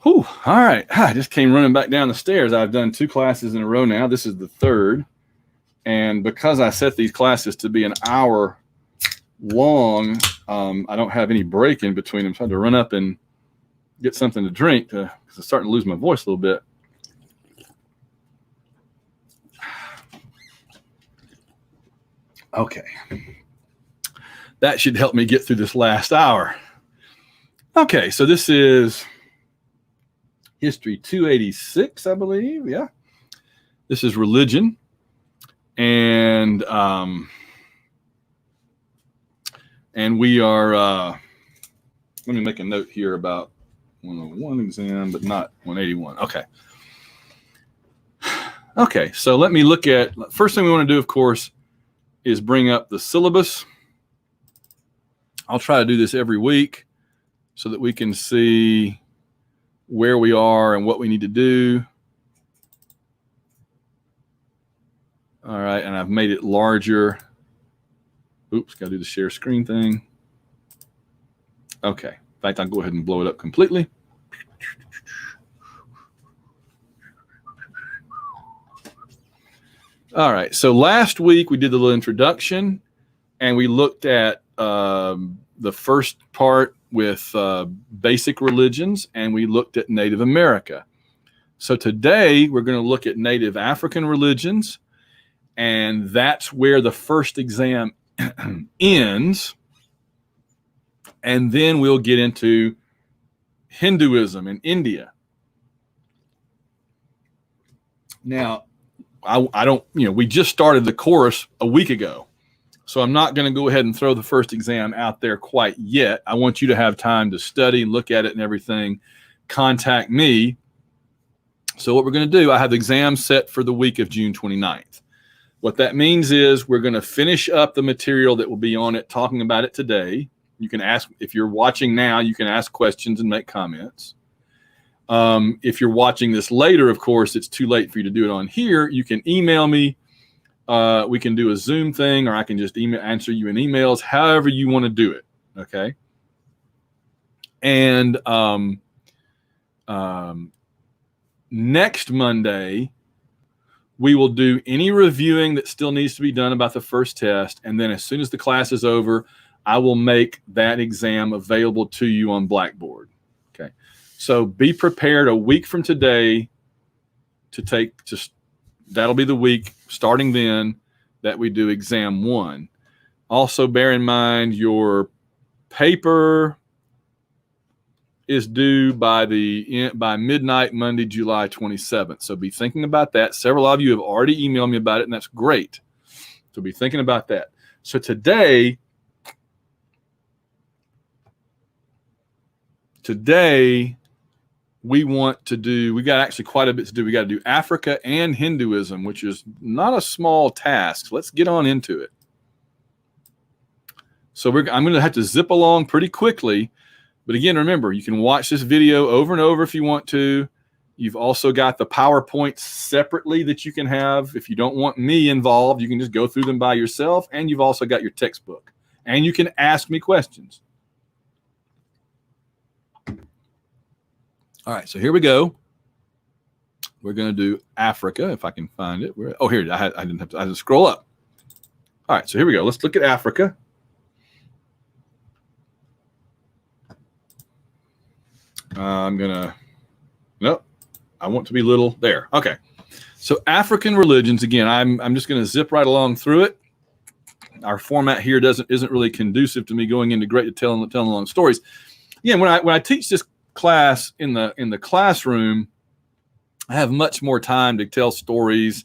Whew, all right. I just came running back down the stairs. I've done 2 classes in a row now. This is the 3rd. And because I set these classes to be an hour long, I don't have any break in between them. So I had to run up and get something to drink because I'm starting to lose my voice a little bit. Okay. That should help me get through this last hour. Okay, so this is History 286, I believe. Yeah. This is religion. And we are, let me make a note here about 101 exam, but not 181. Okay. Okay, so let me look at, first thing we want to do, of course, is bring up the syllabus. I'll try to do this every week so that we can see where we are and what we need to do. All right, and I've made it larger. Oops, got to do the share screen thing. Okay, in fact, I'll go ahead and blow it up completely. All right, so last week we did the little introduction, and we looked at the first part with basic religions, and we looked at Native America. So today we're going to look at Native African religions, and that's where the first exam ends. And then we'll get into Hinduism in India. Now, I don't, we just started the course a week ago. So I'm not going to go ahead and throw the first exam out there quite yet. I want you to have time to study and look at it and everything. Contact me. So what we're going to do, I have exams set for the week of June 29th. What that means is we're going to finish up the material that will be on it, talking about it today. You can ask, if you're watching now, you can ask questions and make comments. If you're watching this later, of course, it's too late for you to do it on here. You can email me. We can do a Zoom thing, or I can just answer you in emails, however you want to do it. Okay. And next Monday, we will do any reviewing that still needs to be done about the first test. And then as soon as the class is over, I will make that exam available to you on Blackboard. Okay. So be prepared a week from today to take, just that'll be the week starting then that we do exam 1. Also bear in mind your paper is due by midnight Monday, July 27th. So be thinking about that. Several of you have already emailed me about it, and that's great. So be thinking about that. So today we got actually quite a bit to do. We got to do Africa and Hinduism, which is not a small task. Let's get on into it. So I'm going to have to zip along pretty quickly. But again, remember, you can watch this video over and over if you want to. You've also got the PowerPoints separately that you can have. If you don't want me involved, you can just go through them by yourself. And you've also got your textbook. And you can ask me questions. All right, so here we go. We're going to do Africa, if I can find it. Oh, here, I had to scroll up. All right, so here we go. Let's look at Africa. Nope, I want to be little there. Okay, so African religions, again, I'm just going to zip right along through it. Our format here isn't really conducive to me going into great detail and telling long stories. Again, when I teach this class in the classroom, I have much more time to tell stories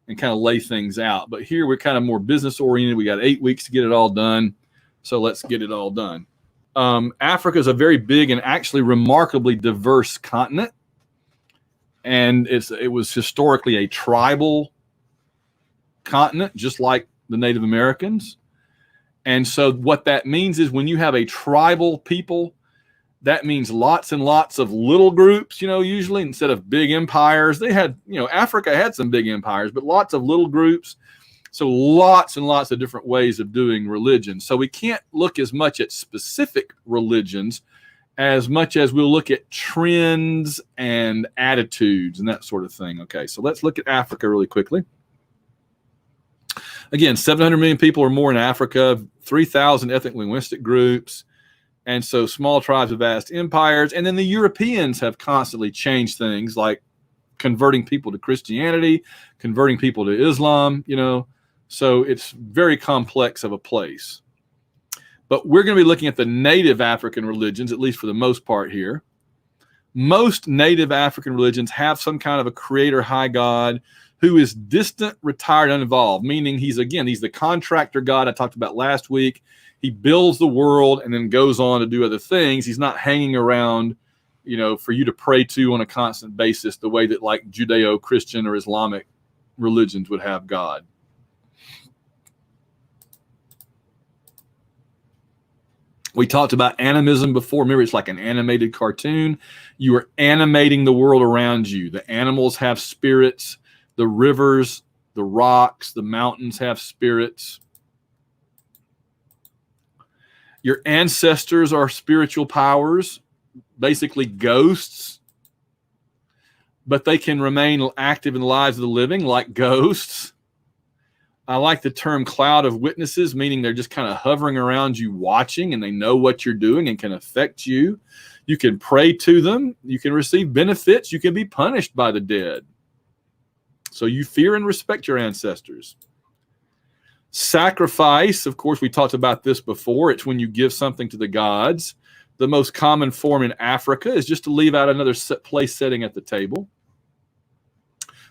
and kind of lay things out. But here we're kind of more business oriented. We got 8 weeks to get it all done. So let's get it all done. Africa is a very big and actually remarkably diverse continent. And it was historically a tribal continent, just like the Native Americans. And so what that means is when you have a tribal people, that means lots and lots of little groups, usually instead of big empires. They had, Africa had some big empires, but lots of little groups. So lots and lots of different ways of doing religion. So we can't look as much at specific religions as much as we'll look at trends and attitudes and that sort of thing. Okay, so let's look at Africa really quickly. Again, 700 million people or more in Africa, 3,000 ethnic linguistic groups, and so small tribes of vast empires. And then the Europeans have constantly changed things, like converting people to Christianity, converting people to Islam, so it's very complex of a place. But we're going to be looking at the native African religions, at least for the most part here. Most native African religions have some kind of a creator high god who is distant, retired, uninvolved, meaning he's the contractor god I talked about last week. He builds the world and then goes on to do other things. He's not hanging around, for you to pray to on a constant basis, the way that like Judeo-Christian or Islamic religions would have God. We talked about animism before. Remember, it's like an animated cartoon. You are animating the world around you. The animals have spirits. The rivers, the rocks, the mountains have spirits. Your ancestors are spiritual powers, basically ghosts, but they can remain active in the lives of the living like ghosts. I like the term cloud of witnesses, meaning they're just kind of hovering around you watching, and they know what you're doing and can affect you. You can pray to them. You can receive benefits. You can be punished by the dead. So you fear and respect your ancestors. Sacrifice, of course, we talked about this before. It's when you give something to the gods. The most common form in Africa is just to leave out another place setting at the table.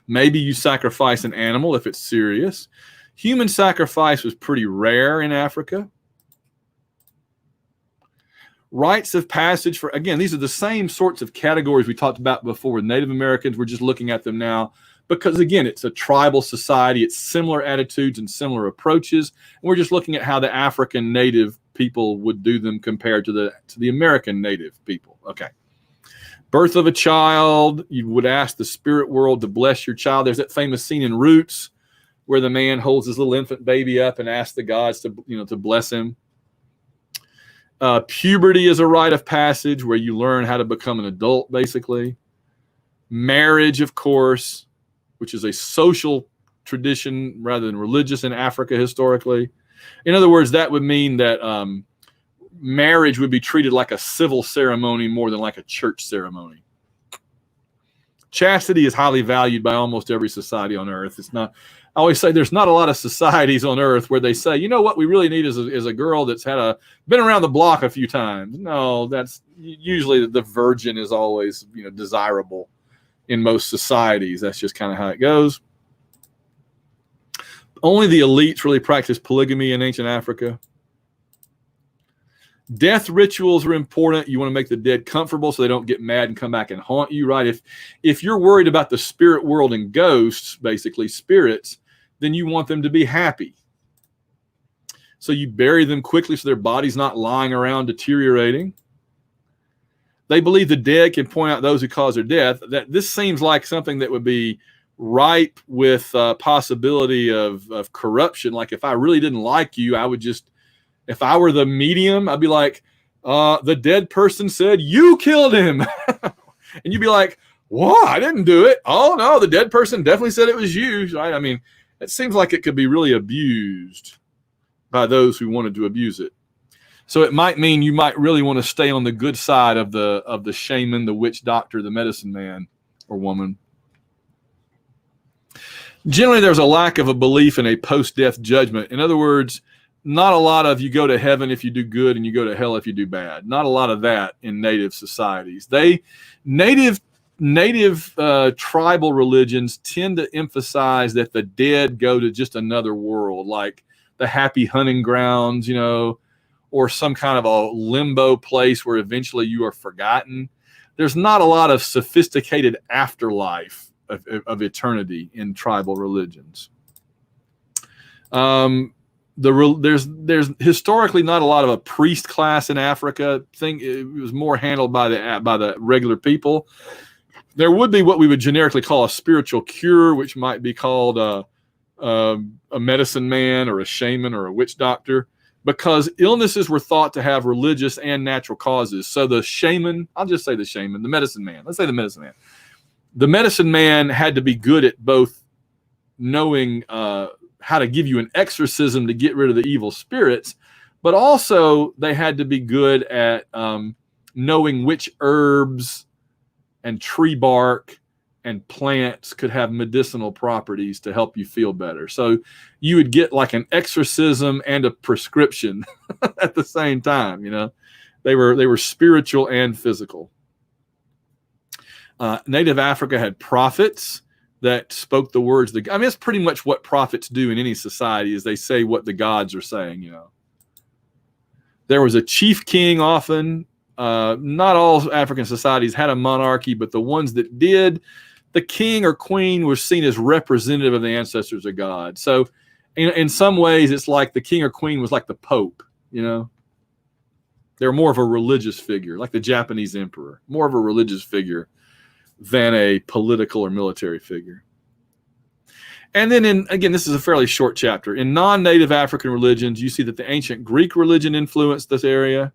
Maybe you sacrifice an animal if it's serious. Human sacrifice was pretty rare in Africa. Rites of passage for, again, these are the same sorts of categories we talked about before with Native Americans. We're just looking at them now because, again, it's a tribal society. It's similar attitudes and similar approaches. And we're just looking at how the African native people would do them compared to the American native people. Okay. Birth of a child, you would ask the spirit world to bless your child. There's that famous scene in Roots where the man holds his little infant baby up and asks the gods to bless him. Puberty is a rite of passage where you learn how to become an adult, basically. Marriage, of course, which is a social tradition rather than religious in Africa historically. In other words, that would mean that marriage would be treated like a civil ceremony more than like a church ceremony. Chastity is highly valued by almost every society on earth. It's not. I always say there's not a lot of societies on earth where they say, you know what we really need is a girl that's been around the block a few times. No, that's usually the virgin is always desirable in most societies. That's just kind of how it goes. Only the elites really practice polygamy in ancient Africa. Death rituals are important. You want to make the dead comfortable so they don't get mad and come back and haunt you, right? If you're worried about the spirit world and ghosts, basically spirits, then you want them to be happy. So you bury them quickly so their body's not lying around deteriorating. They believe the dead can point out those who cause their death. That this seems like something that would be ripe with possibility of corruption. Like if I really didn't like you, I would just, if I were the medium, I'd be like, the dead person said you killed him. And you'd be like, what? I didn't do it. Oh no, the dead person definitely said it was you. Right? I mean, it seems like it could be really abused by those who wanted to abuse it. So it might mean you might really want to stay on the good side of the shaman, the witch doctor, the medicine man or woman. Generally, there's a lack of a belief in a post-death judgment. In other words, not a lot of you go to heaven if you do good and you go to hell if you do bad. Not a lot of that in native societies. Native tribal religions tend to emphasize that the dead go to just another world, like the happy hunting grounds, or some kind of a limbo place where eventually you are forgotten. There's not a lot of sophisticated afterlife of eternity in tribal religions. There's historically not a lot of a priest class in Africa. It was more handled by the regular people. There would be what we would generically call a spiritual cure, which might be called a medicine man or a shaman or a witch doctor. because illnesses were thought to have religious and natural causes. So the shaman, I'll just say the shaman, the medicine man, let's say the medicine man. The medicine man had to be good at both knowing how to give you an exorcism to get rid of the evil spirits, but also they had to be good at knowing which herbs and tree bark and plants could have medicinal properties to help you feel better. So you would get like an exorcism and a prescription at the same time. You know, they were spiritual and physical. Native Africa had prophets that spoke the words. I mean, it's pretty much what prophets do in any society, is they say what the gods are saying. You know, there was a chief king often. Not all African societies had a monarchy, but the ones that did, the king or queen was seen as representative of the ancestors of God. So in some ways, it's like the king or queen was like the Pope, you know. They're more of a religious figure, like the Japanese emperor, more of a religious figure than a political or military figure. And then again, this is a fairly short chapter. In non-native African religions, you see that the ancient Greek religion influenced this area,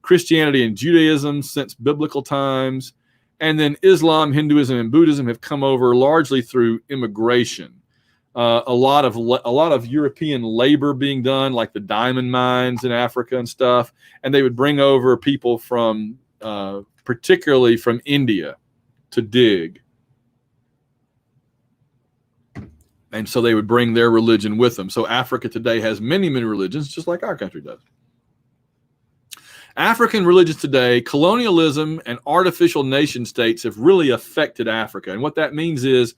Christianity and Judaism since biblical times, and then Islam, Hinduism, and Buddhism have come over largely through immigration. A lot of European labor being done, like the diamond mines in Africa and stuff, and they would bring over people from, particularly from India, to dig. And so they would bring their religion with them. So Africa today has many, many religions, just like our country does. African religions today, colonialism and artificial nation states have really affected Africa. And what that means is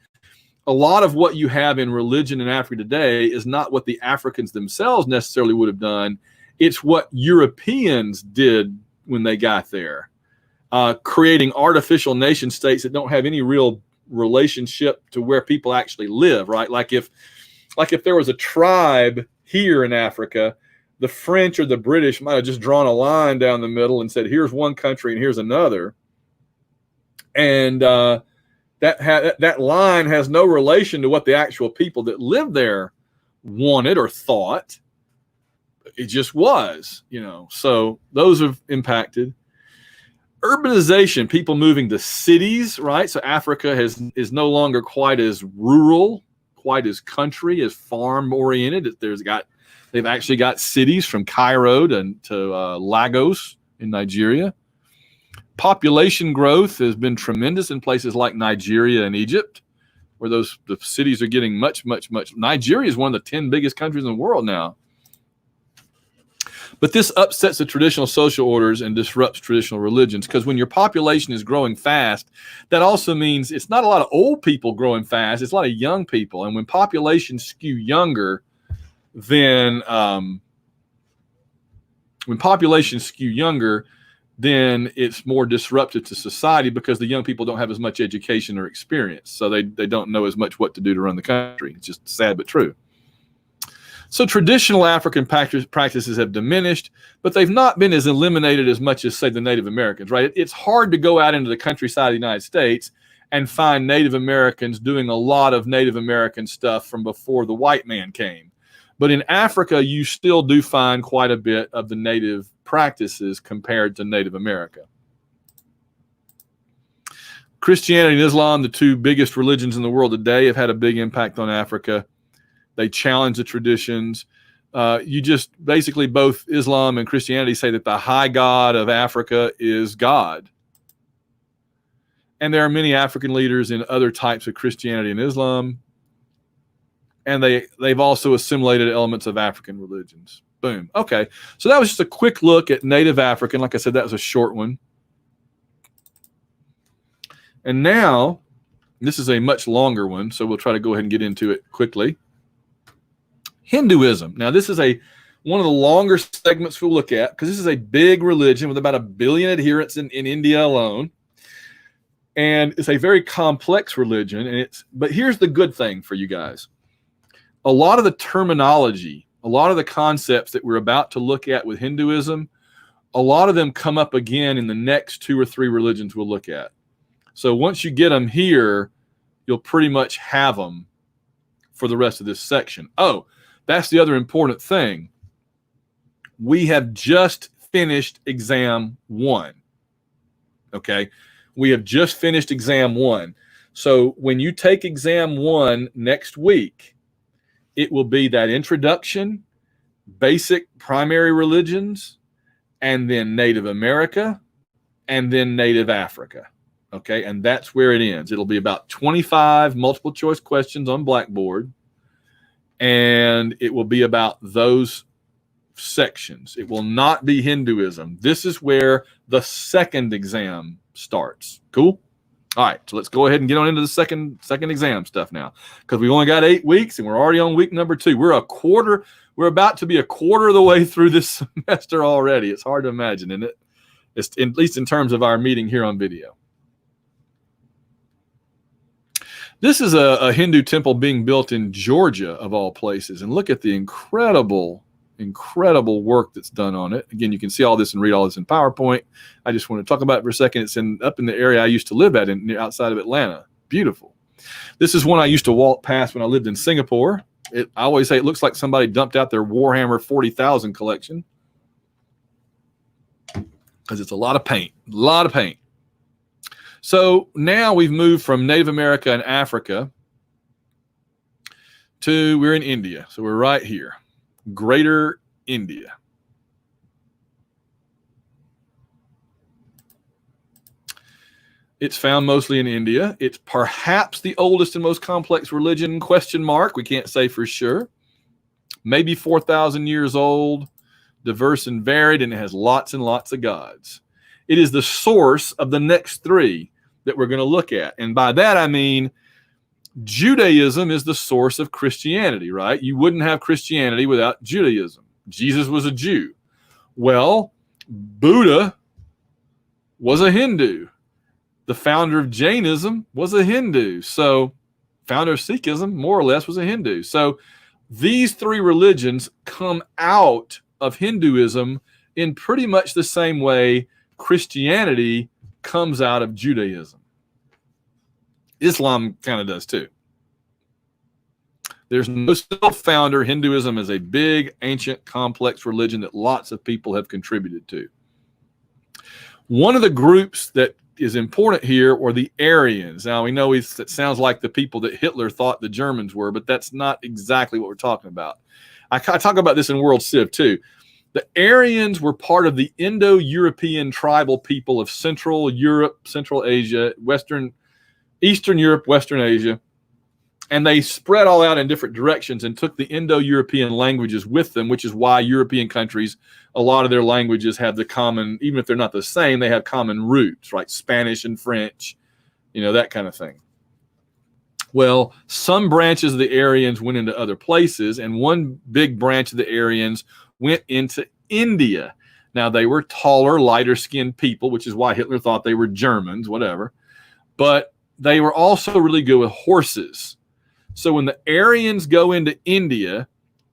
a lot of what you have in religion in Africa today is not what the Africans themselves necessarily would have done. It's what Europeans did when they got there, creating artificial nation states that don't have any real relationship to where people actually live, right? Like if there was a tribe here in Africa, the French or the British might have just drawn a line down the middle and said, here's one country and here's another. And that line has no relation to what the actual people that lived there wanted or thought. It just was, you know. So those have impacted. Urbanization, people moving to cities, right? So Africa is no longer quite as rural, quite as country, as farm oriented. They've actually got cities from Cairo to Lagos in Nigeria. Population growth has been tremendous in places like Nigeria and Egypt, where the cities are getting much, much, much. Nigeria is one of the 10 biggest countries in the world now. But this upsets the traditional social orders and disrupts traditional religions, because when your population is growing fast, that also means it's not a lot of old people growing fast, it's a lot of young people. And when populations skew younger, then it's more disruptive to society, because the young people don't have as much education or experience. So they don't know as much what to do to run the country. It's just sad but true. So traditional African practices have diminished, but they've not been as eliminated as much as, say, the Native Americans, right? It's hard to go out into the countryside of the United States and find Native Americans doing a lot of Native American stuff from before the white man came. But in Africa, you still do find quite a bit of the native practices compared to Native America. Christianity and Islam, the two biggest religions in the world today, have had a big impact on Africa. They challenge the traditions. You just basically, both Islam and Christianity say that the high God of Africa is God. And there are many African leaders in other types of Christianity and Islam. And they've also assimilated elements of African religions. Boom. Okay. So that was just a quick look at Native African. Like I said, that was a short one. And now, this is a much longer one, so we'll try to go ahead and get into it quickly. Hinduism. Now, this is one of the longer segments we'll look at, because this is a big religion with about 1 billion adherents in India alone. And it's a very complex religion. But here's the good thing for you guys. A lot of the terminology, a lot of the concepts that we're about to look at with Hinduism, a lot of them come up again in the next 2 or 3 religions we'll look at. So once you get them here, you'll pretty much have them for the rest of this section. Oh, that's the other important thing. We have just finished exam 1. Okay. We have just finished exam 1. So when you take exam 1 next week, it will be that introduction, basic primary religions, and then Native America, and then Native Africa. Okay. And that's where it ends. It'll be about 25 multiple choice questions on Blackboard. And it will be about those sections. It will not be Hinduism. This is where the second exam starts. Cool? All right, so let's go ahead and get on into the second exam stuff now, because we've only got 8 weeks and we're already on week number 2. We're about to be a quarter of the way through this semester already. It's hard to imagine, isn't it? It's, at least in terms of our meeting here on video. This is a Hindu temple being built in Georgia, of all places. And look at the incredible work that's done on it. Again, you can see all this and read all this in PowerPoint. I just want to talk about it for a second. It's up in the area I used to live at, outside of Atlanta. Beautiful. This is one I used to walk past when I lived in Singapore. I always say it looks like somebody dumped out their Warhammer 40,000 collection, because it's a lot of paint. So now we've moved from Native America and Africa to, we're in India. So we're right here, Greater India. It's found mostly in India. It's perhaps the oldest and most complex religion, ? We can't say for sure. Maybe 4,000 years old, diverse and varied, and it has lots and lots of gods. It is the source of the next 3 that we're going to look at. And by that, I mean Judaism is the source of Christianity, right? You wouldn't have Christianity without Judaism. Jesus was a Jew. Well, Buddha was a Hindu. The founder of Jainism was a Hindu. So, founder of Sikhism, more or less, was a Hindu. So, these 3 religions come out of Hinduism in pretty much the same way Christianity comes out of Judaism. Islam kind of does too. There's no self-founder. Hinduism is a big, ancient, complex religion that lots of people have contributed to. One of the groups that is important here are the Aryans. Now, we know it sounds like the people that Hitler thought the Germans were, but that's not exactly what we're talking about. I talk about this in World Civ too. The Aryans were part of the Indo-European tribal people of Central Europe, Central Asia, Eastern Europe, Western Asia, and they spread all out in different directions and took the Indo-European languages with them, which is why European countries, a lot of their languages have the common, even if they're not the same, they have common roots, right? Spanish and French, that kind of thing. Well, some branches of the Aryans went into other places, and one big branch of the Aryans went into India. Now, they were taller, lighter-skinned people, which is why Hitler thought they were Germans, whatever. But they were also really good with horses. So when the Aryans go into India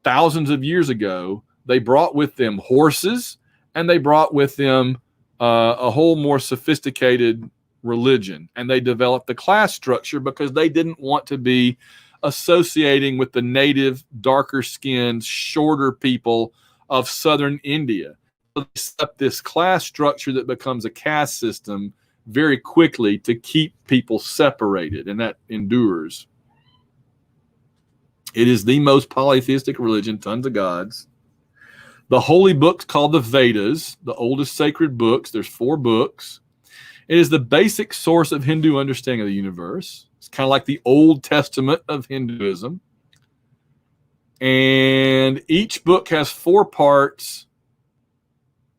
thousands of years ago, they brought with them horses, and they brought with them a whole more sophisticated religion. And they developed the class structure because they didn't want to be associating with the native, darker-skinned, shorter people of southern India. So they set up this class structure that becomes a caste system very quickly to keep people separated, and that endures. It is the most polytheistic religion, tons of gods. The holy books called the Vedas, the oldest sacred books. There's 4 books. It is the basic source of Hindu understanding of the universe. It's kind of like the Old Testament of Hinduism. And each book has 4 parts.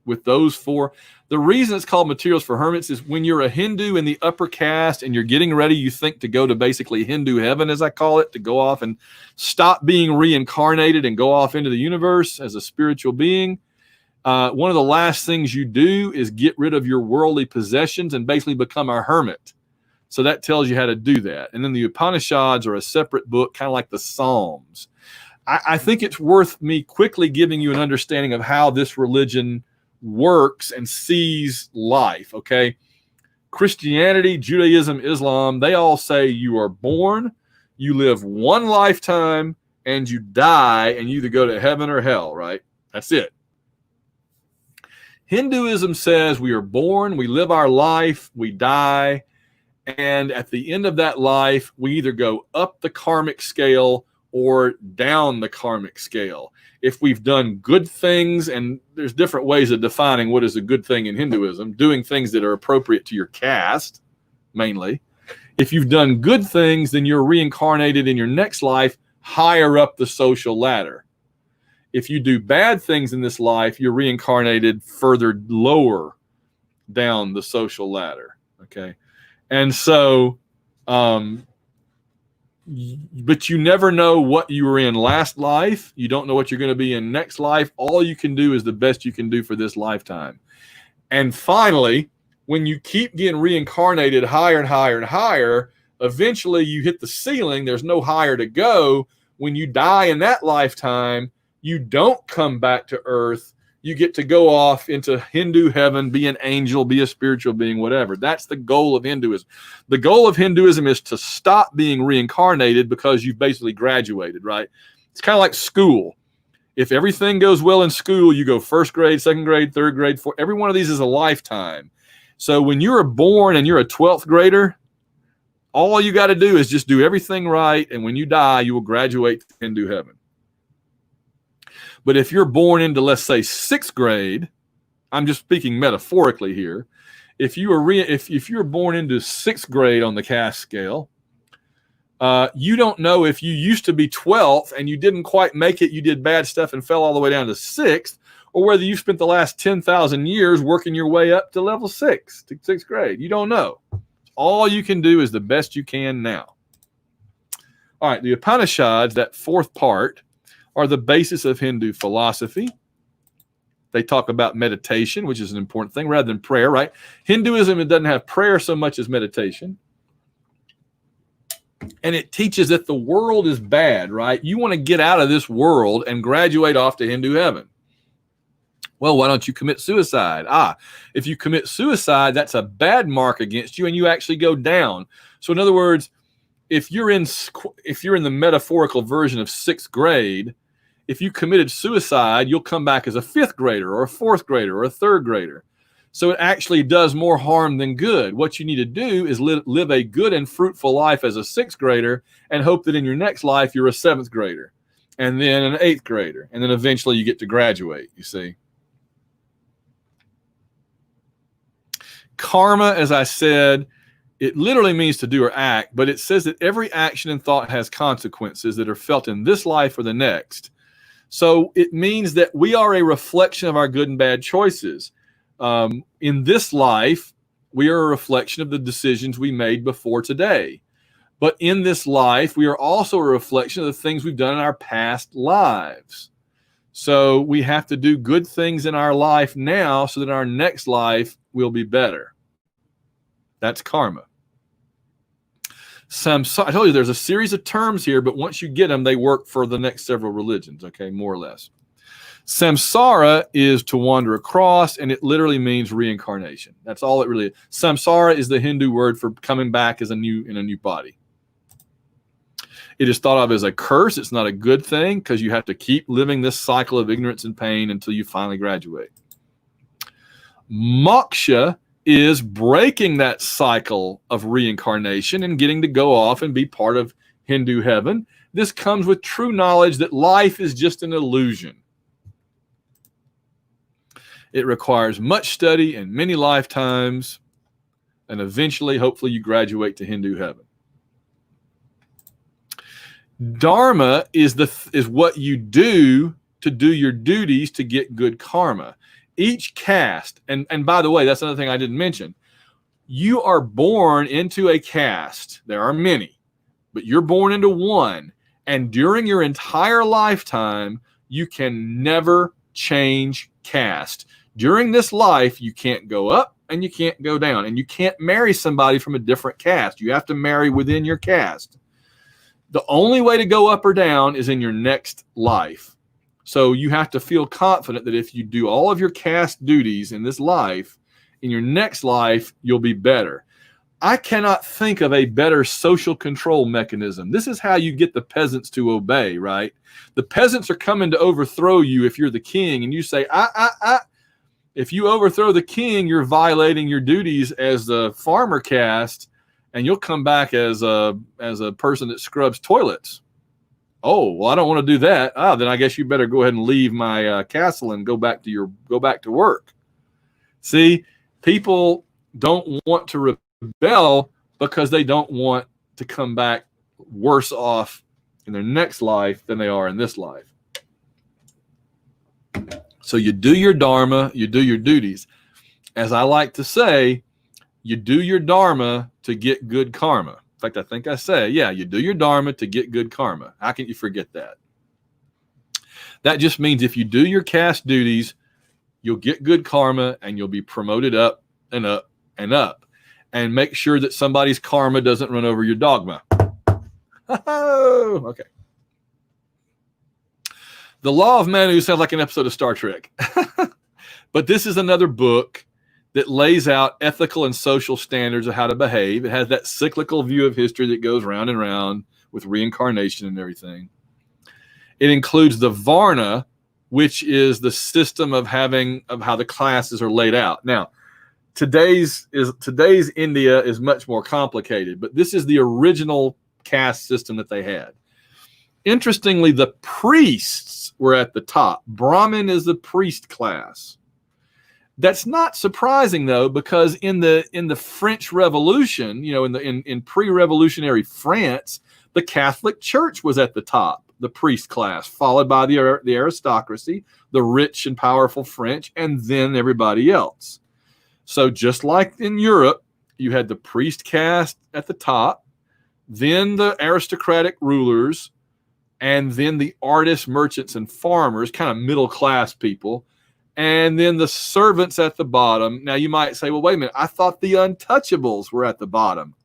With those 4, the reason it's called Materials for Hermits is when you're a Hindu in the upper caste and you're getting ready, you think, to go to basically Hindu heaven, as I call it, to go off and stop being reincarnated and go off into the universe as a spiritual being. One of the last things you do is get rid of your worldly possessions and basically become a hermit. So that tells you how to do that. And then the Upanishads are a separate book, kind of like the Psalms. I think it's worth me quickly giving you an understanding of how this religion works and sees life, okay? Christianity, Judaism, Islam, they all say you are born, you live one lifetime, and you die, and you either go to heaven or hell, right? That's it. Hinduism says we are born, we live our life, we die, and at the end of that life, we either go up the karmic scale or down the karmic scale. If we've done good things, and there's different ways of defining what is a good thing in Hinduism, doing things that are appropriate to your caste, mainly. If you've done good things, then you're reincarnated in your next life higher up the social ladder. If you do bad things in this life, you're reincarnated further lower down the social ladder. Okay. And so, but you never know what you were in last life. You don't know what you're going to be in next life. All you can do is the best you can do for this lifetime. And finally, when you keep getting reincarnated higher and higher and higher, eventually you hit the ceiling. There's no higher to go. When you die in that lifetime, you don't come back to earth. You get to go off into Hindu heaven, be an angel, be a spiritual being, whatever. That's the goal of Hinduism. The goal of Hinduism is to stop being reincarnated because you've basically graduated, right? It's kind of like school. If everything goes well in school, you go first grade, second grade, third grade, fourth. Every one of these is a lifetime. So when you're born and you're a 12th grader, all you got to do is just do everything right. And when you die, you will graduate to Hindu heaven. But if you're born into, let's say, 6th grade, I'm just speaking metaphorically here. If you were if you're born into 6th grade on the caste scale, you don't know if you used to be 12th and you didn't quite make it, you did bad stuff and fell all the way down to 6th, or whether you spent the last 10,000 years working your way up to level 6, to 6th grade. You don't know. All you can do is the best you can now. All right, the Upanishads, that 4th part, are the basis of Hindu philosophy. They talk about meditation, which is an important thing, rather than prayer, right? Hinduism, it doesn't have prayer so much as meditation. And it teaches that the world is bad, right? You want to get out of this world and graduate off to Hindu heaven. Well, why don't you commit suicide? If you commit suicide, that's a bad mark against you, and you actually go down. So in other words, if you're in the metaphorical version of 6th grade, if you committed suicide, you'll come back as a 5th grader or a 4th grader or a 3rd grader. So it actually does more harm than good. What you need to do is live a good and fruitful life as a 6th grader and hope that in your next life you're a 7th grader and then an 8th grader. And then eventually you get to graduate, you see. Karma, as I said, it literally means to do or act, but it says that every action and thought has consequences that are felt in this life or the next. So it means that we are a reflection of our good and bad choices. In this life, we are a reflection of the decisions we made before today. But in this life, we are also a reflection of the things we've done in our past lives. So we have to do good things in our life now so that our next life will be better. That's karma. Samsara, I told you there's a series of terms here, but once you get them, they work for the next several religions, okay, more or less. Samsara is to wander across, and it literally means reincarnation. That's all it really is. Samsara is the Hindu word for coming back as in a new body. It is thought of as a curse. It's not a good thing because you have to keep living this cycle of ignorance and pain until you finally graduate. Moksha is breaking that cycle of reincarnation and getting to go off and be part of Hindu heaven. This comes with true knowledge that life is just an illusion. It requires much study and many lifetimes, and eventually, hopefully, you graduate to Hindu heaven. Dharma is what you do to do your duties to get good karma. Each caste, and by the way, that's another thing I didn't mention. You are born into a caste. There are many, but you're born into one. And during your entire lifetime, you can never change caste. During this life, you can't go up and you can't go down. And you can't marry somebody from a different caste. You have to marry within your caste. The only way to go up or down is in your next life. So you have to feel confident that if you do all of your caste duties in this life, in your next life, you'll be better. I cannot think of a better social control mechanism. This is how you get the peasants to obey, right? The peasants are coming to overthrow you if you're the king, and you say, If you overthrow the king, you're violating your duties as the farmer caste, and you'll come back as a person that scrubs toilets. Oh, well, I don't want to do that. Then I guess you better go ahead and leave my castle and go back to work. See, people don't want to rebel because they don't want to come back worse off in their next life than they are in this life. So you do your dharma, you do your duties. As I like to say, you do your dharma to get good karma. In fact, I think I say, you do your dharma to get good karma. How can you forget that? That just means if you do your caste duties, you'll get good karma and you'll be promoted up and up and up. And make sure that somebody's karma doesn't run over your dogma. Okay. The Law of Manu sounds like an episode of Star Trek. But this is another book that lays out ethical and social standards of how to behave. It has that cyclical view of history that goes round and round with reincarnation and everything. It includes the Varna, which is the system of how the classes are laid out. Now, today's India is much more complicated, but this is the original caste system that they had. Interestingly, the priests were at the top. Brahmin is the priest class. That's not surprising though, because in the French Revolution, in pre-revolutionary France, the Catholic Church was at the top, the priest class, followed by the aristocracy, the rich and powerful French, and then everybody else. So just like in Europe, you had the priest caste at the top, then the aristocratic rulers, and then the artists, merchants, and farmers, kind of middle-class people, and then the servants at the bottom. Now, you might say, well, wait a minute, I thought the untouchables were at the bottom.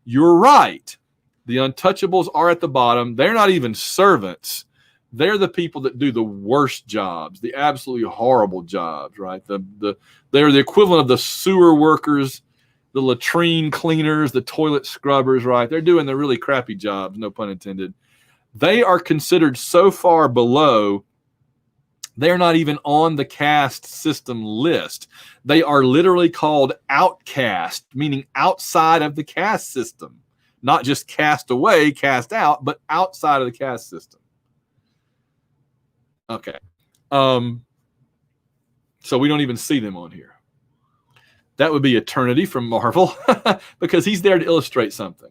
You're right. The untouchables are at the bottom. They're not even servants. They're the people that do the worst jobs, the absolutely horrible jobs, right? They're the equivalent of the sewer workers, the latrine cleaners, the toilet scrubbers, right? They're doing the really crappy jobs, no pun intended. They are considered so far below, they're not even on the caste system list. They are literally called outcast, meaning outside of the caste system. Not just cast away, cast out, but outside of the caste system. Okay. So we don't even see them on here. That would be Eternity from Marvel because he's there to illustrate something.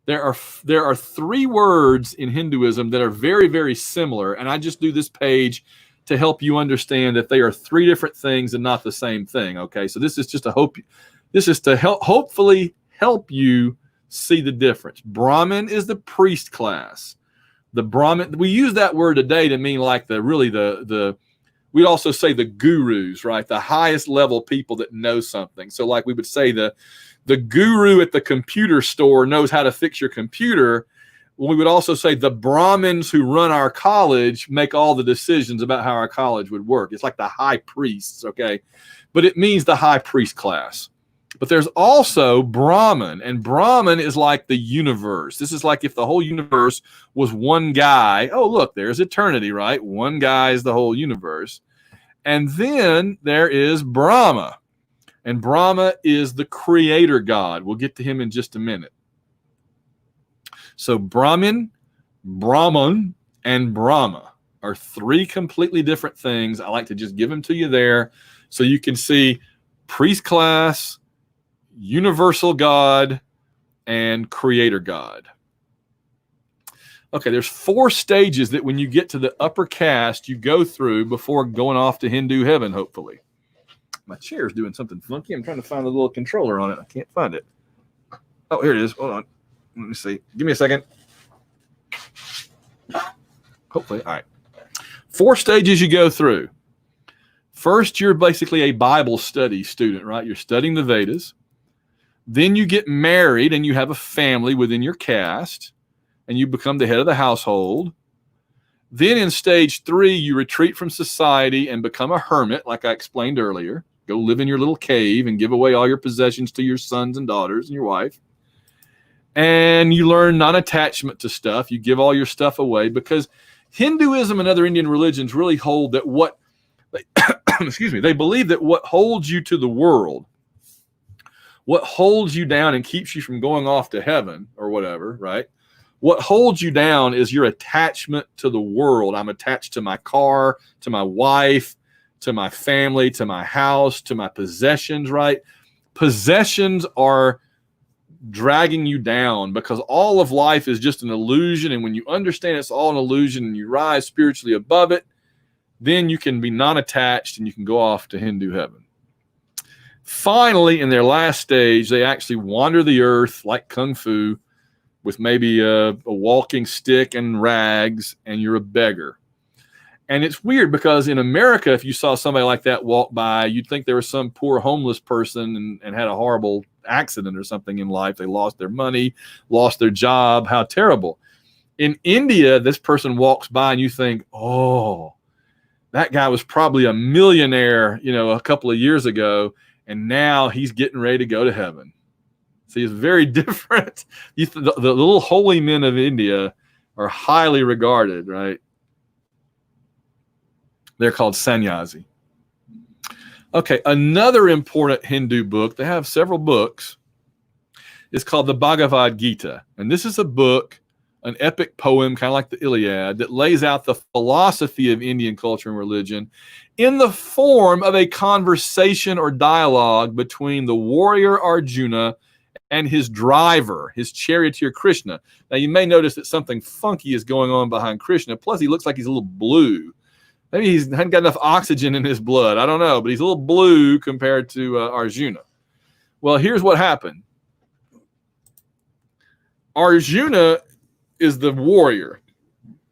There are three words in Hinduism that are very, very similar, and I just do this page to help you understand that they are three different things and not the same thing. Okay, so this is just to hopefully help you see the difference. Brahmin is the priest class. The Brahmin, we use that word today to mean like we'd also say the gurus, right? The highest level people that know something. So like we would say the guru at the computer store knows how to fix your computer. We would also say the Brahmins who run our college make all the decisions about how our college would work. It's like the high priests, okay? But it means the high priest class. But there's also Brahman, and Brahman is like the universe. This is like if the whole universe was one guy. Oh, look, there's eternity, right? One guy is the whole universe. And then there is Brahma. And Brahma is the creator God. We'll get to him in just a minute. So Brahman, and Brahma are three completely different things. I like to just give them to you there so you can see priest class, universal God, and creator God. Okay, there's 4 stages that when you get to the upper caste, you go through before going off to Hindu heaven, hopefully. My chair's doing something funky. I'm trying to find the little controller on it. I can't find it. Oh, here it is. Hold on. Let me see. Give me a second. Hopefully. All right. 4 stages you go through. First, you're basically a Bible study student, right? You're studying the Vedas. Then you get married and you have a family within your caste and you become the head of the household. Then in stage 3, you retreat from society and become a hermit, like I explained earlier. Go live in your little cave and give away all your possessions to your sons and daughters and your wife. And you learn non-attachment to stuff. You give all your stuff away because Hinduism and other Indian religions really hold that what excuse me, they believe that what holds you to the world, what holds you down and keeps you from going off to heaven or whatever, right? What holds you down is your attachment to the world. I'm attached to my car, to my wife, to my family, to my house, to my possessions, right? Possessions are dragging you down because all of life is just an illusion. And when you understand it's all an illusion and you rise spiritually above it, then you can be non-attached and you can go off to Hindu heaven. Finally, in their last stage, they actually wander the earth like Kung Fu with maybe a walking stick and rags, and you're a beggar. And it's weird because in America, if you saw somebody like that walk by, you'd think there was some poor homeless person and had a horrible accident or something in life. They lost their money, lost their job. How terrible. In India, this person walks by and you think, oh, that guy was probably a millionaire, a couple of years ago, and now he's getting ready to go to heaven. See, it's very different. The little holy men of India are highly regarded, right? They're called sannyasi. Okay, another important Hindu book, they have several books, is called the Bhagavad Gita. And this is a book, an epic poem, kind of like the Iliad, that lays out the philosophy of Indian culture and religion in the form of a conversation or dialogue between the warrior Arjuna and his driver, his charioteer Krishna. Now, you may notice that something funky is going on behind Krishna. Plus, he looks like he's a little blue. Maybe he hasn't got enough oxygen in his blood. I don't know, but he's a little blue compared to Arjuna. Well, here's what happened. Arjuna is the warrior.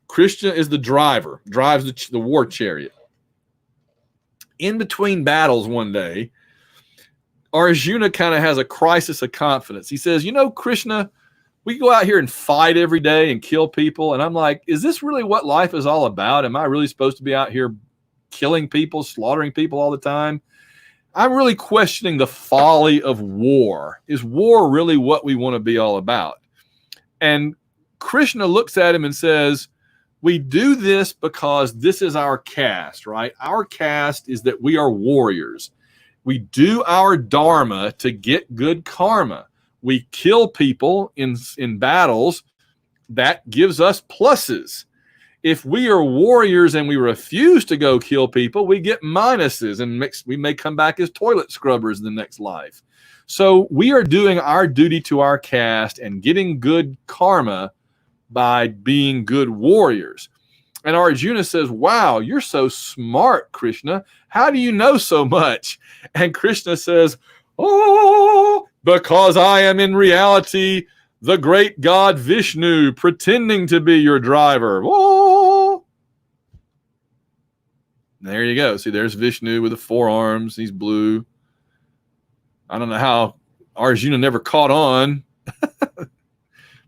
Krishna is the driver, drives the war chariot. In between battles one day, Arjuna kind of has a crisis of confidence. He says, Krishna, we go out here and fight every day and kill people. And I'm like, is this really what life is all about? Am I really supposed to be out here killing people, slaughtering people all the time? I'm really questioning the folly of war. Is war really what we want to be all about? And Krishna looks at him and says, we do this because this is our caste, right? Our caste is that we are warriors. We do our dharma to get good karma. We kill people in battles. That gives us pluses. If we are warriors and we refuse to go kill people, we get minuses, and we may come back as toilet scrubbers in the next life. So we are doing our duty to our caste and getting good karma by being good warriors. And Arjuna says, wow, you're so smart, Krishna. How do you know so much? And Krishna says, oh, because I am in reality the great God Vishnu pretending to be your driver. Oh. There you go. See, there's Vishnu with the 4 arms. He's blue. I don't know how Arjuna never caught on,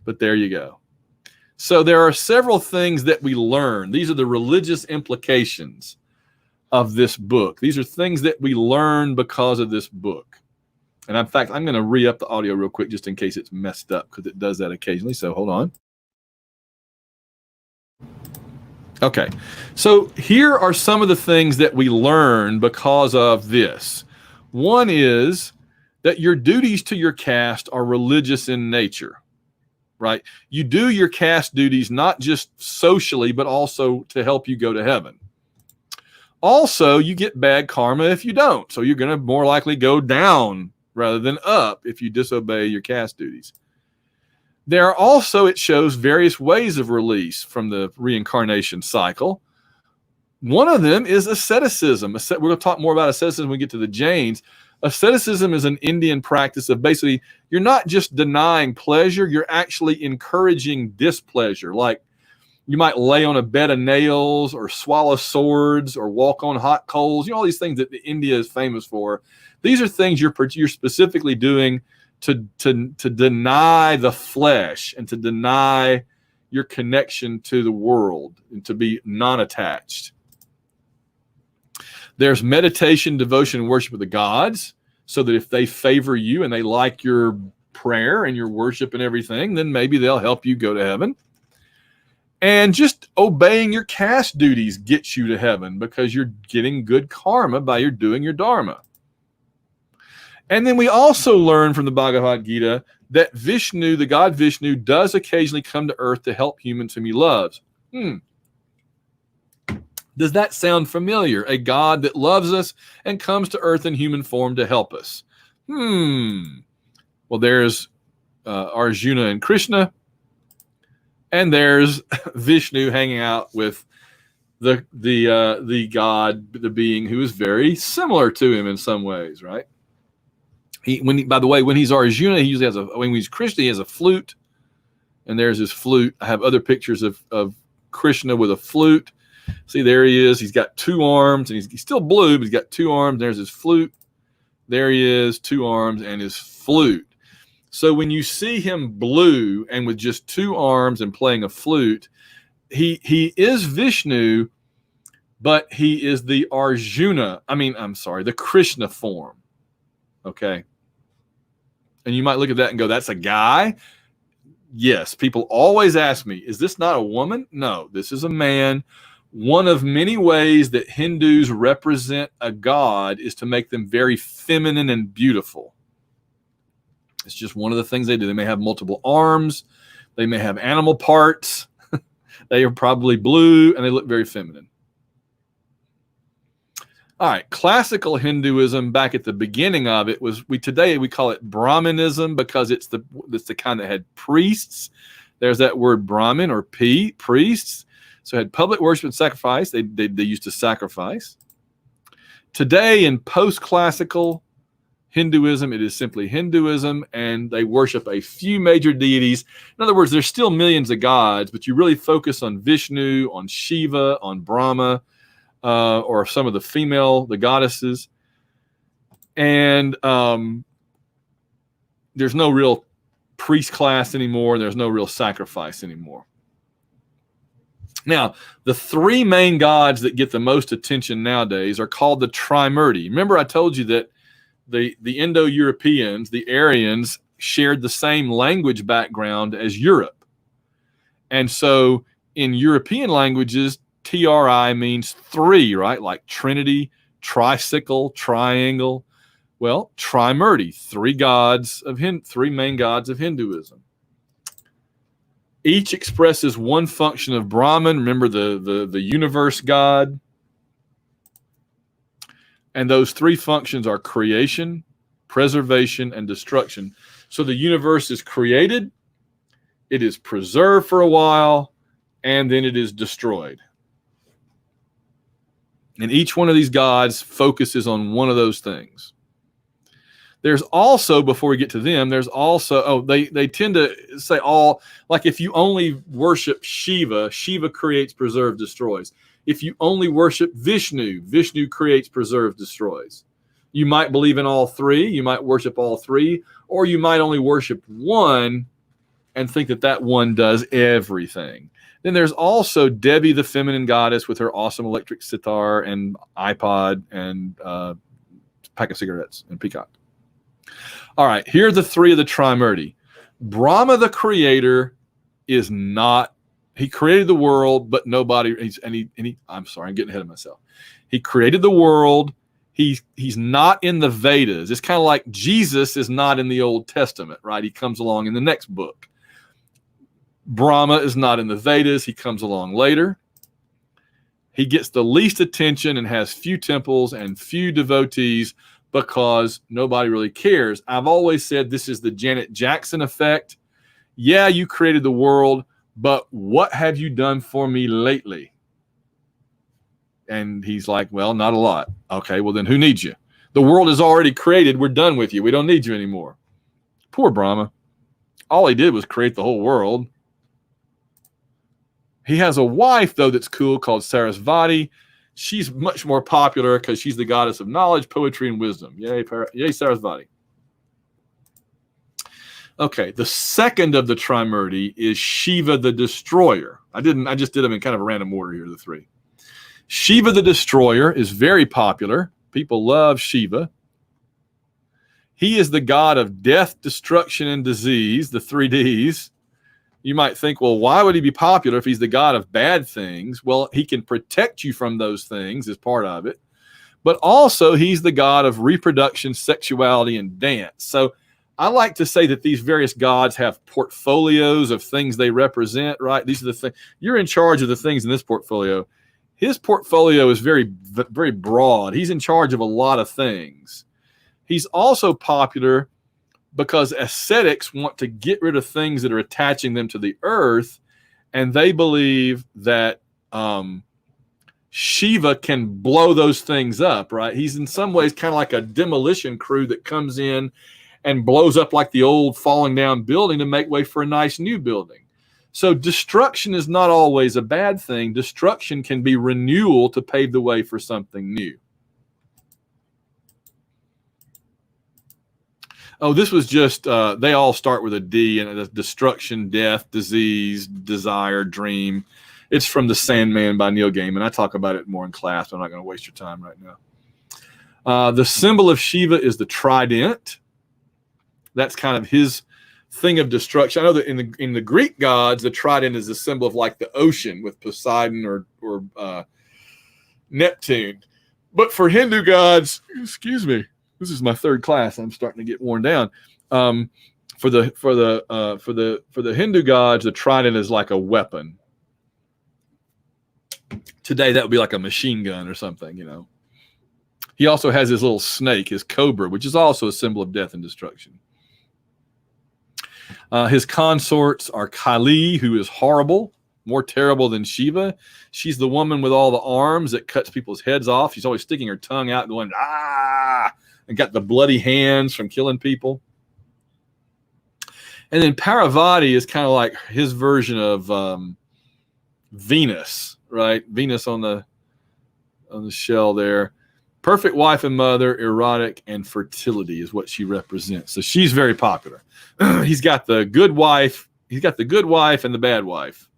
but there you go. So there are several things that we learn. These are the religious implications of this book. These are things that we learn because of this book. And in fact, I'm going to re-up the audio real quick just in case it's messed up, because it does that occasionally. So hold on. Okay. So here are some of the things that we learn because of this. One is that your duties to your caste are religious in nature, right? You do your caste duties not just socially, but also to help you go to heaven. Also, you get bad karma if you don't. So you're going to more likely go down rather than up if you disobey your caste duties. There are also, it shows various ways of release from the reincarnation cycle. One of them is asceticism. We're going to talk more about asceticism when we get to the Jains. Asceticism is an Indian practice of basically, you're not just denying pleasure, you're actually encouraging displeasure. Like you might lay on a bed of nails or swallow swords or walk on hot coals. All these things that India is famous for. These are things you're specifically doing to deny the flesh and to deny your connection to the world and to be non-attached. There's meditation, devotion, and worship of the gods, so that if they favor you and they like your prayer and your worship and everything, then maybe they'll help you go to heaven. And just obeying your caste duties gets you to heaven because you're getting good karma by your doing your dharma. And then we also learn from the Bhagavad Gita that Vishnu, the god Vishnu, does occasionally come to earth to help humans whom he loves. Does that sound familiar? A God that loves us and comes to earth in human form to help us. Well, there's Arjuna and Krishna, and there's Vishnu hanging out with the God, the being who is very similar to him in some ways, right? By the way, when he's Arjuna, he usually has when he's Krishna, he has a flute, and there's his flute. I have other pictures of Krishna with a flute. See, there he is. He's got two arms, and he's still blue, but he's got two arms. There's his flute. There he is, two arms and his flute. So when you see him blue and with just two arms and playing a flute, he is Vishnu, but he is the the Krishna form. Okay. And you might look at that and go, that's a guy? Yes. People always ask me, is this not a woman? No, this is a man. One of many ways that Hindus represent a god is to make them very feminine and beautiful. It's just one of the things they do. They may have multiple arms. They may have animal parts. They are probably blue, and they look very feminine. All right, classical Hinduism back at the beginning of it was today we call it Brahmanism because it's the kind that had priests. There's that word Brahmin or priests. So it had public worship and sacrifice. They used to sacrifice. Today in post-classical Hinduism, it is simply Hinduism, and they worship a few major deities. In other words, there's still millions of gods, but you really focus on Vishnu, on Shiva, on Brahma, or some of the goddesses. And there's no real priest class anymore. There's no real sacrifice anymore. Now, the three main gods that get the most attention nowadays are called the Trimurti. Remember, I told you that the Indo-Europeans, the Aryans, shared the same language background as Europe. And so in European languages, tri means three, right? Like Trinity, tricycle, triangle. Well, Trimurti, three main gods of Hinduism. Each expresses one function of Brahman. Remember the universe God. And those three functions are creation, preservation, and destruction. So the universe is created, it is preserved for a while, and then it is destroyed. And each one of these gods focuses on one of those things. There's also, before we get to them, there's also, they tend to say like if you only worship Shiva, Shiva creates, preserves, destroys. If you only worship Vishnu, Vishnu creates, preserves, destroys. You might believe in all three, you might worship all three, or you might only worship one and think that one does everything. Then there's also Devi, the feminine goddess, with her awesome electric sitar and iPod and pack of cigarettes and peacock. All right, here are the three of the Trimurti. Brahma, the creator, is not. He created the world, but nobody. I'm sorry, I'm getting ahead of myself. He created the world. He's not in the Vedas. It's kind of like Jesus is not in the Old Testament, right? He comes along in the next book. Brahma is not in the Vedas. He comes along later. He gets the least attention and has few temples and few devotees because nobody really cares. I've always said this is the Janet Jackson effect. Yeah, you created the world, but what have you done for me lately? And he's like, well, not a lot. Okay, well then who needs you? The world is already created. We're done with you. We don't need you anymore. Poor Brahma. All he did was create the whole world. He has a wife, though, that's cool called Sarasvati. She's much more popular because she's the goddess of knowledge, poetry, and wisdom. Yay, Sarasvati. Okay, the second of the Trimurti is Shiva the Destroyer. I just did them in kind of a random order here, the three. Shiva the Destroyer is very popular. People love Shiva. He is the god of death, destruction, and disease, the three Ds. You might think, well, why would he be popular if he's the god of bad things? Well, he can protect you from those things as part of it. But also, he's the god of reproduction, sexuality, and dance. So I like to say that these various gods have portfolios of things they represent, right? These are the things. You're in charge of the things in this portfolio. His portfolio is very, very broad. He's in charge of a lot of things. He's also popular because ascetics want to get rid of things that are attaching them to the earth, and they believe that Shiva can blow those things up, right? He's in some ways kind of like a demolition crew that comes in and blows up like the old falling down building to make way for a nice new building. So destruction is not always a bad thing. Destruction can be renewal to pave the way for something new. Oh, this was just, they all start with a D, and it's destruction, death, disease, desire, dream. It's from The Sandman by Neil Gaiman. I talk about it more in class, but I'm not going to waste your time right now. The symbol of Shiva is the trident. That's kind of his thing of destruction. I know that in the Greek gods, the trident is a symbol of like the ocean with Poseidon or Neptune. But for Hindu gods, excuse me, this is my third class. I'm starting to get worn down. For the Hindu gods, the trident is like a weapon. Today, that would be like a machine gun or something, you know. He also has his little snake, his cobra, which is also a symbol of death and destruction. His consorts are Kali, who is horrible, more terrible than Shiva. She's the woman with all the arms that cuts people's heads off. She's always sticking her tongue out going, ah, and got the bloody hands from killing people. And then Parvati is kind of like his version of Venus, right? Venus on the shell there. Perfect wife and mother, erotic, and fertility is what she represents. So she's very popular. He's got the good wife. He's got the good wife and the bad wife.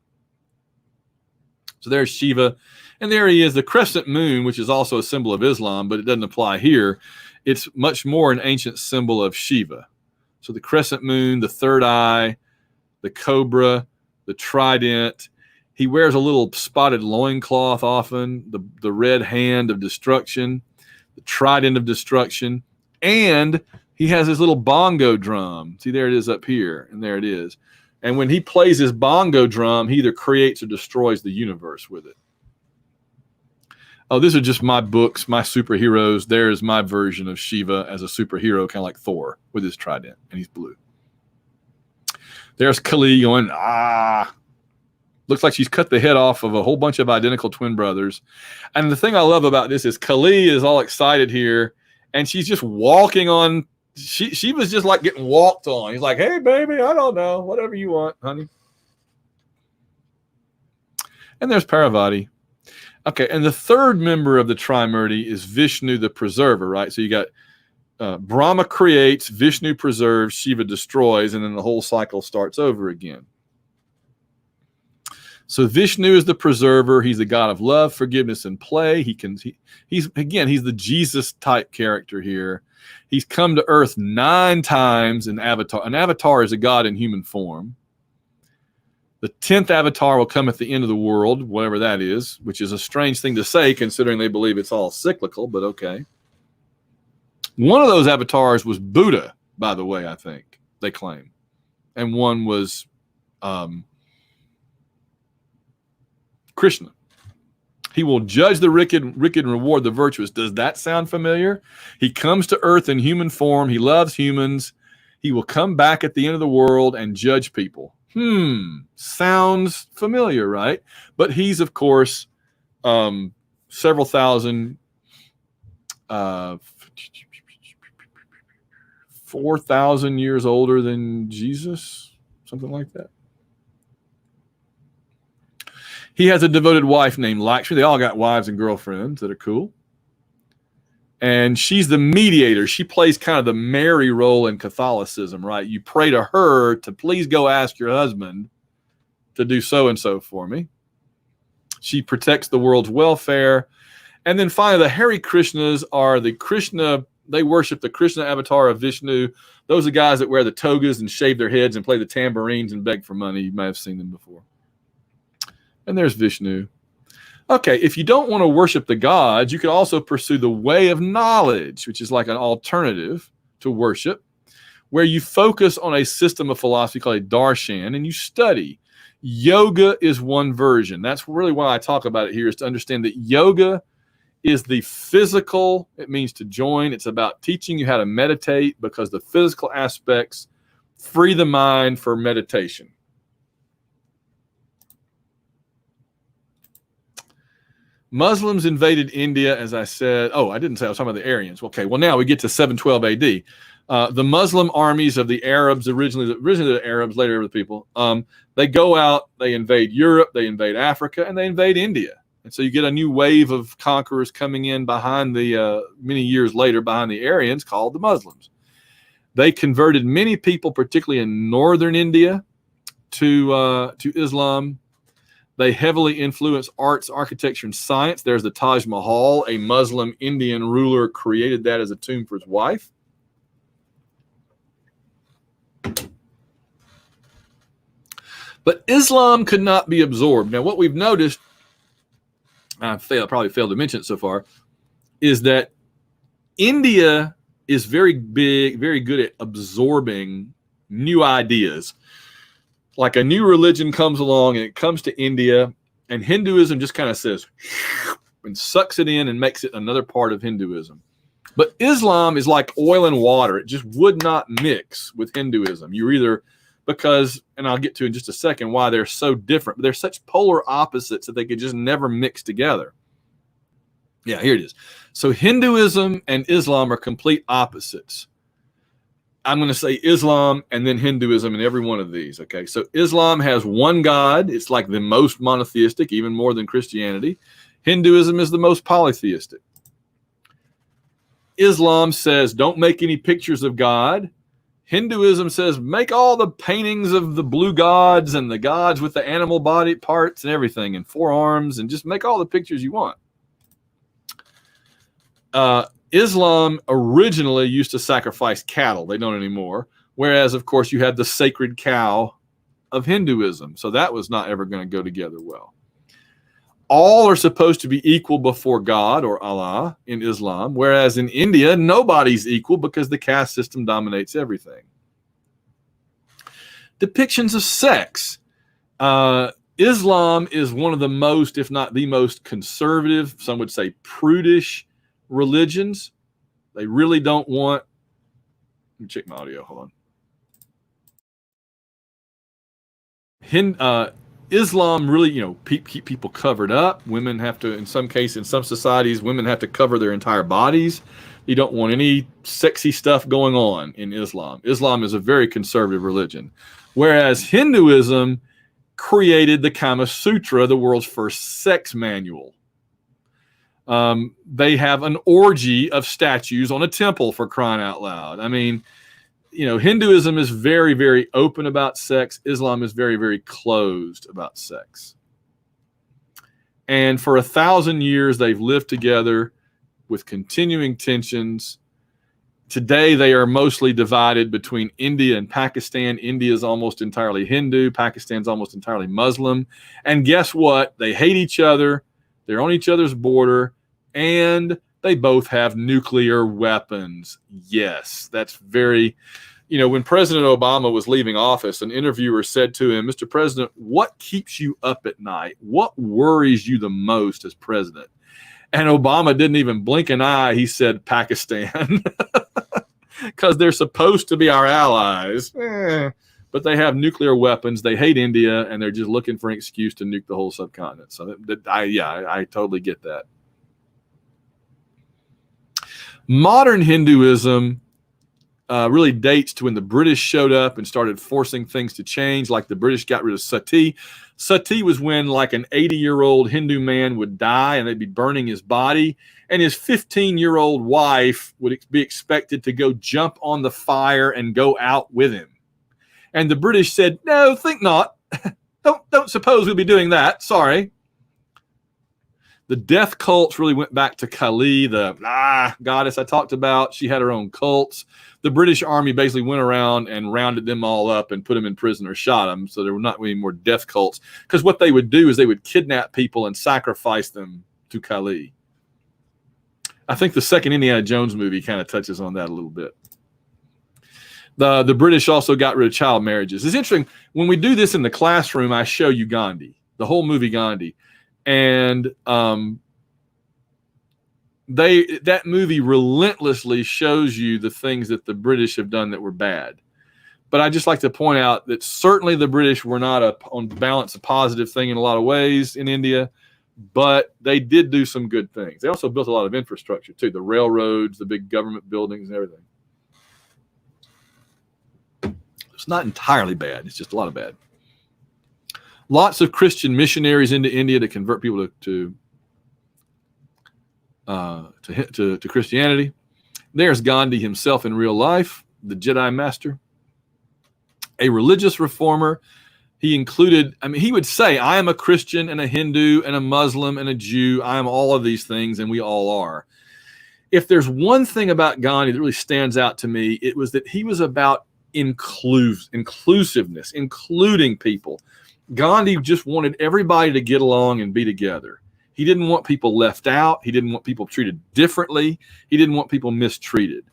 So there's Shiva. And there he is, the crescent moon, which is also a symbol of Islam, but it doesn't apply here. It's much more an ancient symbol of Shiva. So the crescent moon, the third eye, the cobra, the trident. He wears a little spotted loincloth often, the red hand of destruction, the trident of destruction, and he has his little bongo drum. See, there it is up here, and there it is. And when he plays his bongo drum, he either creates or destroys the universe with it. Oh, these are just my books, my superheroes. There's my version of Shiva as a superhero, kind of like Thor with his trident, and he's blue. There's Kali going, ah. Looks like she's cut the head off of a whole bunch of identical twin brothers. And the thing I love about this is Kali is all excited here, and she's just walking on. She was just like getting walked on. He's like, hey, baby, I don't know. Whatever you want, honey. And there's Parvati. Okay, and the third member of the Trimurti is Vishnu, the preserver, right? So you got Brahma creates, Vishnu preserves, Shiva destroys, and then the whole cycle starts over again. So Vishnu is the preserver. He's the god of love, forgiveness, and play. He's the Jesus type character here. He's come to earth 9 times in Avatar. An avatar is a god in human form. The 10th avatar will come at the end of the world, whatever that is, which is a strange thing to say considering they believe it's all cyclical, but okay. One of those avatars was Buddha, by the way, I think, they claim. And one was Krishna. He will judge the wicked and reward the virtuous. Does that sound familiar? He comes to earth in human form. He loves humans. He will come back at the end of the world and judge people. Sounds familiar, right? But he's, of course, several thousand, 4,000 years older than Jesus, something like that. He has a devoted wife named Lakshmi. They all got wives and girlfriends that are cool. And she's the mediator. She plays kind of the Mary role in Catholicism, right? You pray to her to please go ask your husband to do so-and-so for me. She protects the world's welfare. And then finally, the Hare Krishnas are the Krishna. They worship the Krishna avatar of Vishnu, Those are guys that wear the togas and shave their heads and play the tambourines and beg for money. You may have seen them before. And there's Vishnu. Okay, if you don't want to worship the gods, you could also pursue the way of knowledge, which is like an alternative to worship, where you focus on a system of philosophy called a darshan and you study. Yoga is one version. That's really why I talk about it here, is to understand that yoga is the physical. It means to join. It's about teaching you how to meditate, because the physical aspects free the mind for meditation. Muslims invaded India, as I said. Oh, I didn't say I was talking about the Aryans. Okay, well, now we get to 712 AD. The Muslim armies of the Arabs, originally the Arabs, later the people, they go out, they invade Europe, they invade Africa, and they invade India. And so you get a new wave of conquerors coming in behind the, many years later, behind the Aryans, called the Muslims. They converted many people, particularly in northern India, to Islam. They heavily influenced arts, architecture, and science. There's the Taj Mahal. A Muslim Indian ruler created that as a tomb for his wife. But Islam could not be absorbed. Now, what we've noticed, I probably failed to mention it so far, is that India is very big, very good at absorbing new ideas. Like a new religion comes along and it comes to India, and Hinduism just kind of says and sucks it in and makes it another part of Hinduism. But Islam is like oil and water. It just would not mix with Hinduism. You're either, because, and I'll get to in just a second why they're so different, but they're such polar opposites that they could just never mix together. Yeah, here it is. So Hinduism and Islam are complete opposites. I'm going to say Islam and then Hinduism in every one of these. Okay, so Islam has one God. It's like the most monotheistic, even more than Christianity. Hinduism is the most polytheistic. Islam says, don't make any pictures of God. Hinduism says, make all the paintings of the blue gods and the gods with the animal body parts and everything and forearms, and just make all the pictures you want. Islam originally used to sacrifice cattle. They don't anymore. Whereas, of course, you had the sacred cow of Hinduism. So that was not ever going to go together well. All are supposed to be equal before God, or Allah, in Islam. Whereas in India, nobody's equal because the caste system dominates everything. Depictions of sex. Islam is one of the most, if not the most conservative, some would say prudish religions. They really don't want, let me check my audio, hold on. Islam really, keep people covered up. Women have to, in some cases, in some societies, women have to cover their entire bodies. You don't want any sexy stuff going on in Islam. Islam is a very conservative religion. Whereas Hinduism created the Kama Sutra, the world's first sex manual. They have an orgy of statues on a temple, for crying out loud. I mean, Hinduism is very, very open about sex. Islam is very, very closed about sex. And for 1,000 years, they've lived together with continuing tensions. Today, they are mostly divided between India and Pakistan. India is almost entirely Hindu. Pakistan's almost entirely Muslim. And guess what? They hate each other. They're on each other's border. And they both have nuclear weapons. Yes, that's very, when President Obama was leaving office, an interviewer said to him, Mr. President, what keeps you up at night? What worries you the most as president? And Obama didn't even blink an eye. He said, Pakistan, because they're supposed to be our allies, but they have nuclear weapons. They hate India, and they're just looking for an excuse to nuke the whole subcontinent. So I totally get that. Modern Hinduism really dates to when the British showed up and started forcing things to change, like the British got rid of sati. Sati was when like an 80-year-old Hindu man would die and they'd be burning his body, and his 15-year-old wife would be expected to go jump on the fire and go out with him. And the British said, no, think not. Don't suppose we'll be doing that. Sorry. The death cults really went back to Kali, the goddess I talked about. She had her own cults. The British Army basically went around and rounded them all up and put them in prison or shot them. So there were not any more death cults. Because what they would do is they would kidnap people and sacrifice them to Kali. I think the second Indiana Jones movie kind of touches on that a little bit. The British also got rid of child marriages. It's interesting. When we do this in the classroom, I show you Gandhi, the whole movie Gandhi. And that movie relentlessly shows you the things that the British have done that were bad. But I just like to point out that certainly the British were not on balance a positive thing in a lot of ways in India, but they did do some good things. They also built a lot of infrastructure too, the railroads, the big government buildings and everything. It's not entirely bad. It's just a lot of bad. Lots of Christian missionaries into India to convert people to Christianity. There's Gandhi himself in real life, the Jedi Master. A religious reformer. He included, he would say, I am a Christian and a Hindu and a Muslim and a Jew. I am all of these things, and we all are. If there's one thing about Gandhi that really stands out to me, it was that he was about inclusiveness, including people. Gandhi just wanted everybody to get along and be together. He didn't want people left out. He didn't want people treated differently. He didn't want people mistreated.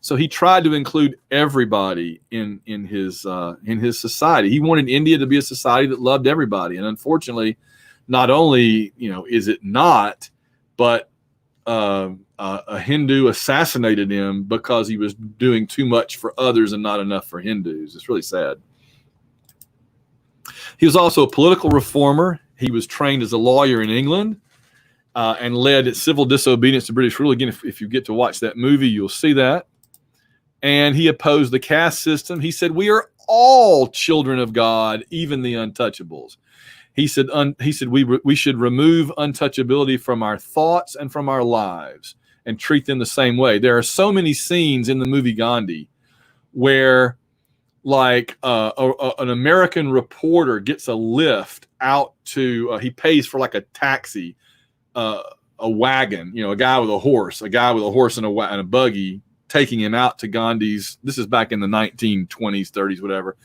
So he tried to include everybody in his society. He wanted India to be a society that loved everybody. And unfortunately, not only is it not, but a Hindu assassinated him because he was doing too much for others and not enough for Hindus. It's really sad. He was also a political reformer. He was trained as a lawyer in England and led civil disobedience to British rule. Again, if you get to watch that movie, you'll see that. And he opposed the caste system. He said, we are all children of God, even the untouchables. He said we should remove untouchability from our thoughts and from our lives and treat them the same way. There are so many scenes in the movie Gandhi where like an American reporter gets a lift out to, he pays for like a taxi, a wagon, a guy with a horse and a buggy, taking him out to Gandhi's, this is back in the 1920s, 30s, whatever,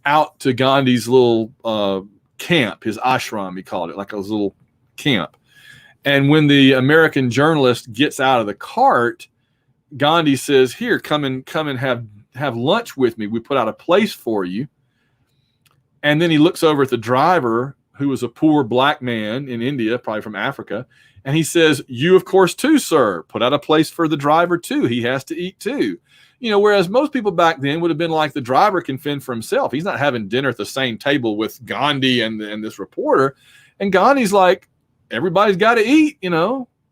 out to Gandhi's little camp, his ashram, he called it, like a little camp. And when the American journalist gets out of the cart, Gandhi says, here, come and have lunch with me. We put out a place for you. And then he looks over at the driver, who was a poor black man in India, probably from Africa. And he says, you, of course, too, sir. Put out a place for the driver, too. He has to eat, too. Whereas most people back then would have been like, the driver can fend for himself. He's not having dinner at the same table with Gandhi and this reporter. And Gandhi's like, everybody's got to eat,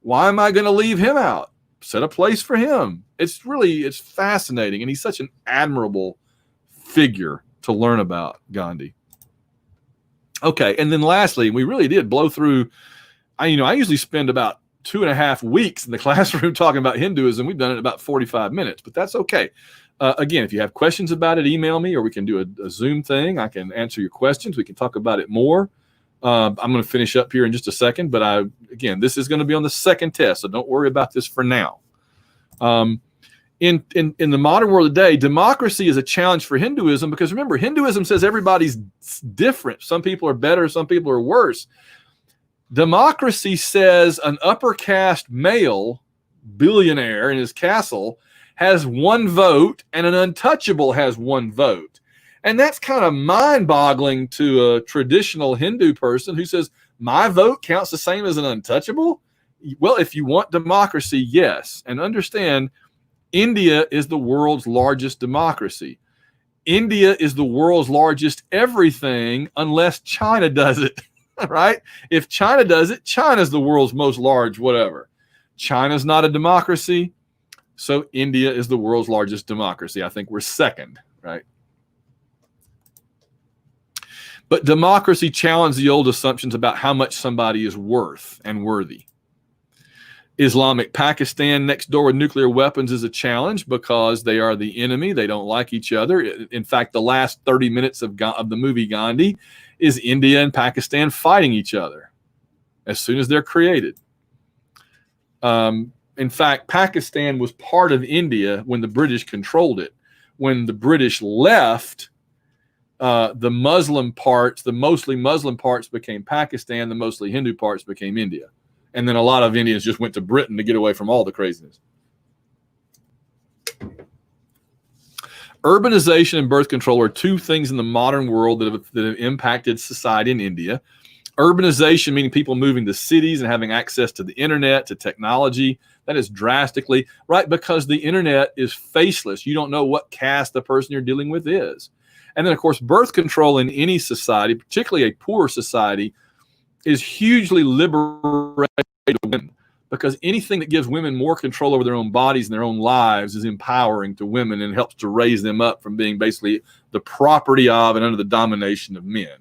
Why am I going to leave him out? Set a place for him. It's fascinating. And he's such an admirable figure to learn about, Gandhi. Okay. And then lastly, we really did blow through. I usually spend about 2.5 weeks in the classroom talking about Hinduism. We've done it in about 45 minutes, but that's okay. Again, if you have questions about it, email me, or we can do a Zoom thing. I can answer your questions. We can talk about it more. I'm going to finish up here in just a second, but again, this is going to be on the second test, so don't worry about this for now. In the modern world today, democracy is a challenge for Hinduism because remember, Hinduism says everybody's different. Some people are better, some people are worse. Democracy says an upper caste male billionaire in his castle has one vote and an untouchable has one vote. And that's kind of mind-boggling to a traditional Hindu person who says, my vote counts the same as an untouchable? Well, if you want democracy, yes. And understand, India is the world's largest democracy. India is the world's largest everything unless China does it, right? If China does it, China's the world's most large whatever. China's not a democracy, so India is the world's largest democracy. I think we're second, right? But democracy challenged the old assumptions about how much somebody is worth and worthy. Islamic Pakistan next door with nuclear weapons is a challenge because they are the enemy. They don't like each other. In fact, the last 30 minutes of the movie Gandhi is India and Pakistan fighting each other. as soon as they're created. In fact, Pakistan was part of India when the British controlled it. When the British left, the Muslim parts, the mostly Muslim parts became Pakistan, the mostly Hindu parts became India. And then a lot of Indians just went to Britain to get away from all the craziness. Urbanization and birth control are two things in the modern world that have impacted society in India. Urbanization, meaning people moving to cities and having access to the internet, to technology, that is drastically, right? Because the internet is faceless. You don't know what caste the person you're dealing with is. And then, of course, birth control in any society, particularly a poor society, is hugely liberating to women, because anything that gives women more control over their own bodies and their own lives is empowering to women and helps to raise them up from being basically the property of and under the domination of men.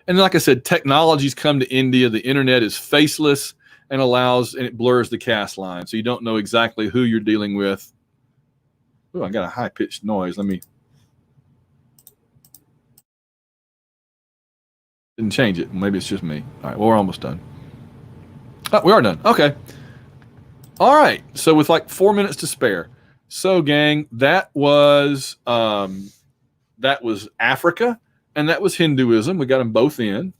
And like I said, technology's come to India. The internet is faceless and it blurs the caste line. So you don't know exactly who you're dealing with. Oh, I got a high-pitched noise. Didn't change it. Maybe it's just me. All right, well, we're almost done. Oh, we are done. Okay. All right. So with like 4 minutes to spare. So, gang, that was Africa and that was Hinduism. We got them both in.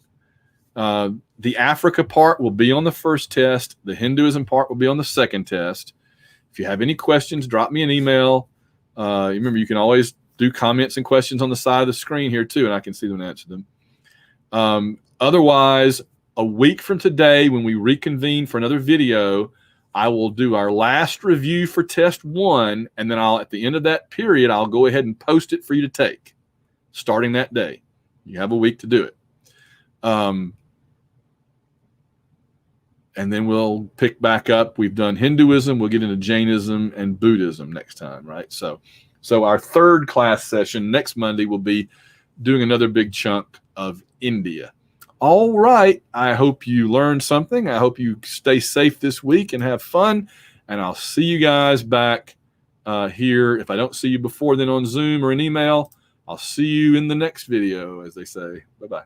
The Africa part will be on the first test. The Hinduism part will be on the second test. If you have any questions, drop me an email. Remember, you can always do comments and questions on the side of the screen here too, and I can see them and answer them. Otherwise, a week from today, when we reconvene for another video, I will do our last review for test 1, and then at the end of that period, I'll go ahead and post it for you to take, starting that day. You have a week to do it. And then we'll pick back up. We've done Hinduism. We'll get into Jainism and Buddhism next time, right? So our third class session next Monday will be doing another big chunk of India. All right. I hope you learned something. I hope you stay safe this week and have fun. And I'll see you guys back here. If I don't see you before then on Zoom or an email, I'll see you in the next video, as they say. Bye-bye.